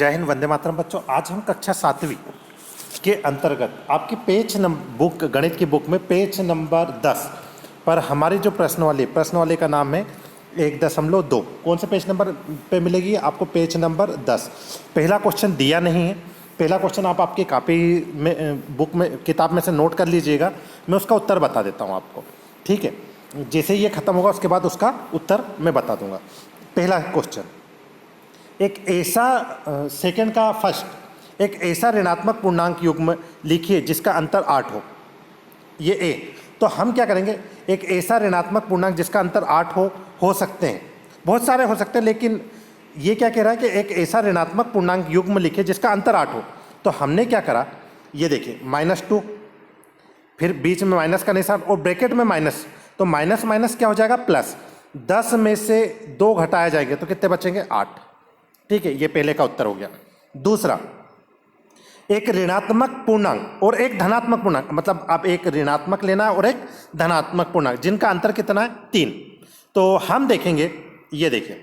जय हिंद, वंदे मातरम। बच्चों, आज हम कक्षा 7वीं के अंतर्गत आपकी पेज बुक गणित की बुक में पेज नंबर 10 पर हमारी जो प्रश्न वाले का नाम है 1.2। कौन से पेज नंबर पे मिलेगी आपको? Page number 10। पहला क्वेश्चन दिया नहीं है। पहला क्वेश्चन आप आपकी कॉपी में बुक में किताब में से नोट कर लीजिएगा। मैं उसका उत्तर बता देता हूँ आपको, ठीक है? जैसे ये खत्म होगा उसके बाद उसका उत्तर मैं बता दूंगा। पहला क्वेश्चन, एक ऐसा सेकंड का फर्स्ट एक ऐसा ऋणात्मक पूर्णांक युग्म लिखिए जिसका अंतर 8 हो। ये ए। तो हम क्या करेंगे, एक ऐसा ऋणात्मक पूर्णांक जिसका अंतर 8 हो सकते हैं, बहुत सारे हो सकते हैं, लेकिन ये क्या कह रहा है कि एक ऐसा ऋणात्मक पूर्णांक युग्म लिखिए जिसका अंतर 8 हो। तो हमने क्या करा, ये देखिए -2, फिर बीच में माइनस का निशान और ब्रैकेट में माइनस। तो माइनस माइनस क्या हो जाएगा? प्लस। 10 में से 2 घटाया जाएगा तो कितने बचेंगे? 8। ठीक है, ये पहले का उत्तर हो गया। दूसरा, एक ऋणात्मक पूर्णांक और एक धनात्मक पूर्णांक, मतलब आप एक ऋणात्मक लेना है और एक धनात्मक पूर्णांक, जिनका अंतर कितना है? 3। तो हम देखेंगे, ये देखिए,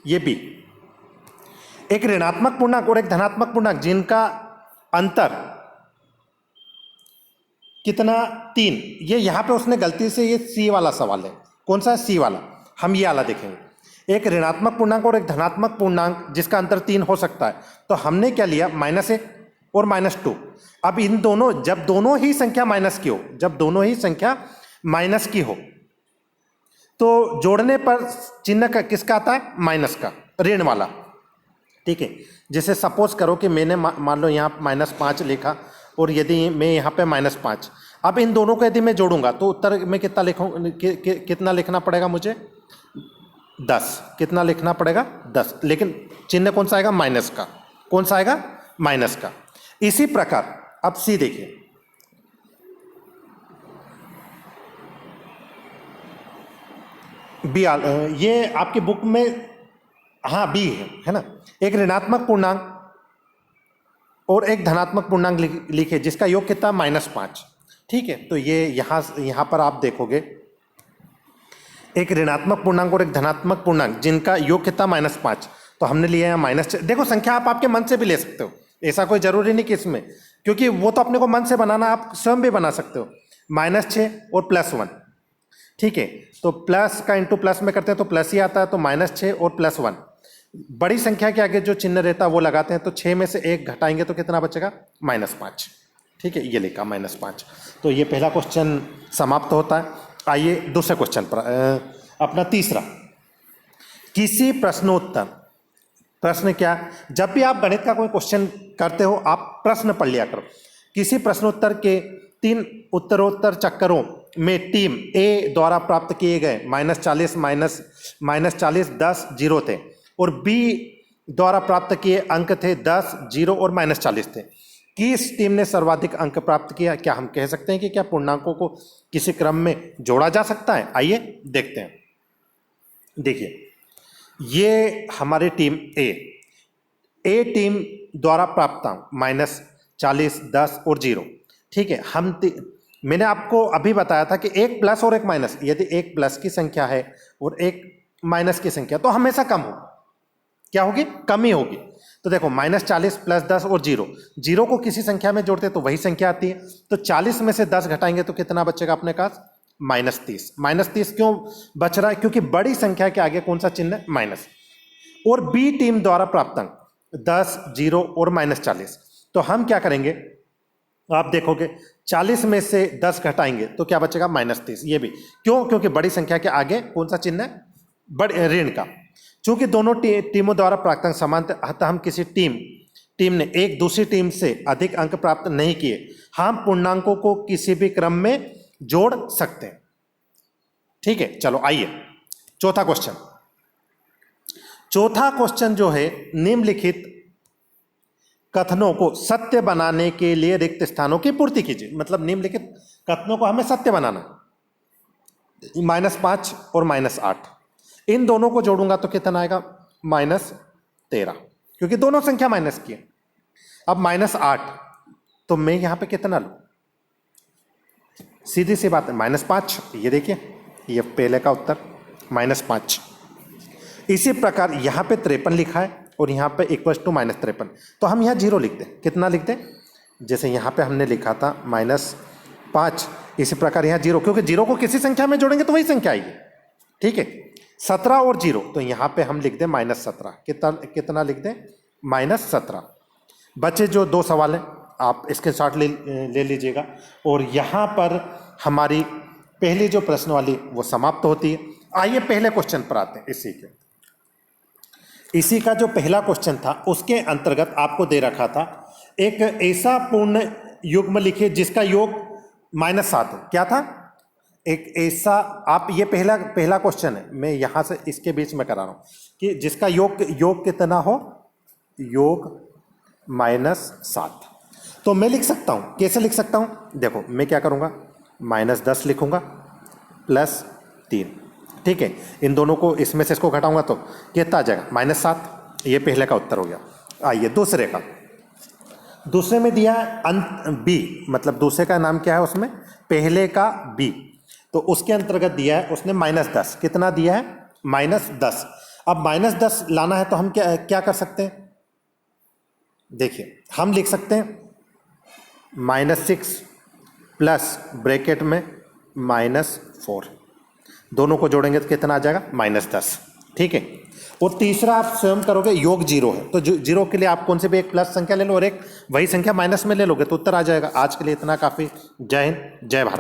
ये बी, एक ऋणात्मक पूर्णांक और एक धनात्मक पूर्णांक जिनका अंतर कितना? 3। ये यहां पे उसने गलती से ये सी वाला सवाल है। कौन सा है? सी वाला। हम ये वाला देखेंगे, एक ऋणात्मक पूर्णांक और एक धनात्मक पूर्णांक जिसका अंतर 3 हो सकता है। तो हमने क्या लिया? -1 और -2। अब इन दोनों, जब दोनों ही संख्या माइनस की हो, जब दोनों ही संख्या माइनस की हो, तो जोड़ने पर चिन्ह का किसका आता है? माइनस का, ऋण वाला। ठीक है, जैसे सपोज करो कि मैंने मान लो यहाँ -5 लिखा और यदि मैं यहाँ पे -5। अब इन दोनों को यदि मैं जोड़ूंगा तो उत्तर में कितना लिखूँ, कितना लिखना पड़ेगा मुझे? 10। कितना लिखना पड़ेगा? 10। लेकिन चिन्ह कौन सा आएगा? माइनस का। कौन सा आएगा? माइनस का। इसी प्रकार अब सी देखिए, बी, ये आपकी बुक में, हाँ बी है ना। एक ऋणात्मक पूर्णांक और एक धनात्मक पूर्णांक लिखे जिसका योग कितना? -5। ठीक है, तो ये यहाँ पर आप देखोगे, एक ऋणात्मक पूर्णांक और एक धनात्मक पूर्णांक जिनका योग कितना? -5। तो हमने लिया है -6। देखो, संख्या आप आपके मन से भी ले सकते हो, ऐसा कोई जरूरी नहीं कि इसमें, क्योंकि वो तो अपने को मन से बनाना, आप स्वयं भी बना सकते हो। -6 और +1। ठीक है, तो प्लस का इंटू प्लस में करते हैं तो प्लस ही आता है। तो -6 और +1, बड़ी संख्या के आगे जो चिन्ह रहता है वो लगाते हैं। तो 6 में से 1 घटाएंगे तो कितना बचेगा? -5। ठीक है, ये लिखा -5। तो ये पहला क्वेश्चन समाप्त होता है। आइए दूसरे क्वेश्चन पर, अपना तीसरा, किसी प्रश्नोत्तर। प्रश्न क्या? जब भी आप गणित का कोई क्वेश्चन करते हो आप प्रश्न पढ़ लिया करो। किसी प्रश्नोत्तर के 3 उत्तरोत्तर चक्करों में टीम ए द्वारा प्राप्त किए गए -40 -40 10 0 थे और बी द्वारा प्राप्त किए अंक थे 10 0 और -40 थे। किस टीम ने सर्वाधिक अंक प्राप्त किया? क्या हम कह सकते हैं कि क्या पूर्णांकों को किसी क्रम में जोड़ा जा सकता है? आइए देखते हैं। देखिए, ये हमारी टीम ए टीम द्वारा प्राप्त अंक -40 10 और 0। ठीक है, मैंने आपको अभी बताया था कि एक प्लस और एक माइनस, यदि एक प्लस की संख्या है और एक माइनस की संख्या तो हमेशा कम होगी। क्या होगी? कम ही होगी। तो देखो, -40 + 10 और 0 को किसी संख्या में जोड़ते तो वही संख्या आती है। तो 40 में से 10 घटाएंगे तो कितना बचेगा अपने पास? -30। -30 क्यों बच रहा है? क्योंकि बड़ी संख्या के आगे कौन सा चिन्ह है? माइनस। और बी टीम द्वारा प्राप्त अंक 10 0 और -40। तो हम क्या करेंगे, आप देखोगे 40 में से 10 घटाएंगे तो क्या बचेगा? -30। ये भी क्यों? क्योंकि बड़ी संख्या के आगे कौन सा चिन्ह है? बड़े ऋण का। चूंकि दोनों टीमों द्वारा प्राप्त अंक समान थे, अतः हम किसी टीम ने एक दूसरी टीम से अधिक अंक प्राप्त नहीं किए। हम पूर्णांकों को किसी भी क्रम में जोड़ सकते हैं। ठीक है, चलो आइए चौथा क्वेश्चन। चौथा क्वेश्चन जो है, निम्नलिखित कथनों को सत्य बनाने के लिए रिक्त स्थानों की पूर्ति कीजिए। मतलब निम्नलिखित कथनों को हमें सत्य बनाना। -5 और -8, इन दोनों को जोड़ूंगा तो कितना आएगा? -13, क्योंकि दोनों संख्या माइनस की है। अब -8, तो मैं यहां पे कितना लूं? सीधी सी बात है, -5। ये देखिए, ये पहले का उत्तर, -5। इसी प्रकार यहां पे 53 लिखा है और यहाँ पे इक्वल्स टू -53। तो हम यहाँ 0 लिख दें। कितना लिख दें? जैसे यहाँ पे हमने लिखा था -5, इसी प्रकार यहाँ 0, क्योंकि 0 को किसी संख्या में जोड़ेंगे तो वही संख्या आएगी। ठीक है, 17 और 0, तो यहाँ पे हम लिख दें -17। कितना लिख दें? -17। बचे जो 2 सवाल हैं, आप इसके शॉर्ट ले लीजिएगा, और यहाँ पर हमारी पहली जो प्रश्न वाली वो समाप्त होती है। आइए पहले क्वेश्चन पर आते हैं। इसी का जो पहला क्वेश्चन था उसके अंतर्गत आपको दे रखा था एक ऐसा पूर्ण युग्म लिखिए जिसका योग -7 हो। क्या था? एक ऐसा, आप ये पहला क्वेश्चन है, मैं यहाँ से इसके बीच में करा रहा हूँ कि जिसका योग कितना हो? योग -7। तो मैं लिख सकता हूँ, कैसे लिख सकता हूँ? देखो मैं क्या करूँगा, -10 लिखूँगा +3। ठीक है, इन दोनों को, इसमें से इसको घटाऊंगा तो कितना आ जाएगा? -7। ये पहले का उत्तर हो गया। आइए दूसरे में दिया बी, मतलब दूसरे का नाम क्या है उसमें? पहले का बी। तो उसके अंतर्गत दिया है उसने -10। कितना दिया है? -10। अब -10 लाना है तो हम क्या कर सकते हैं? देखिए हम लिख सकते हैं -6 प्लस ब्रैकेट में -4, दोनों को जोड़ेंगे तो कितना आ जाएगा? -10। ठीक है, और तीसरा आप स्वयं करोगे, योग 0 है, तो 0 के लिए आप कौन से भी एक प्लस संख्या ले लो और एक वही संख्या माइनस में ले लोगे तो उत्तर आ जाएगा। आज के लिए इतना काफ़ी। जय हिंद, जय भारत।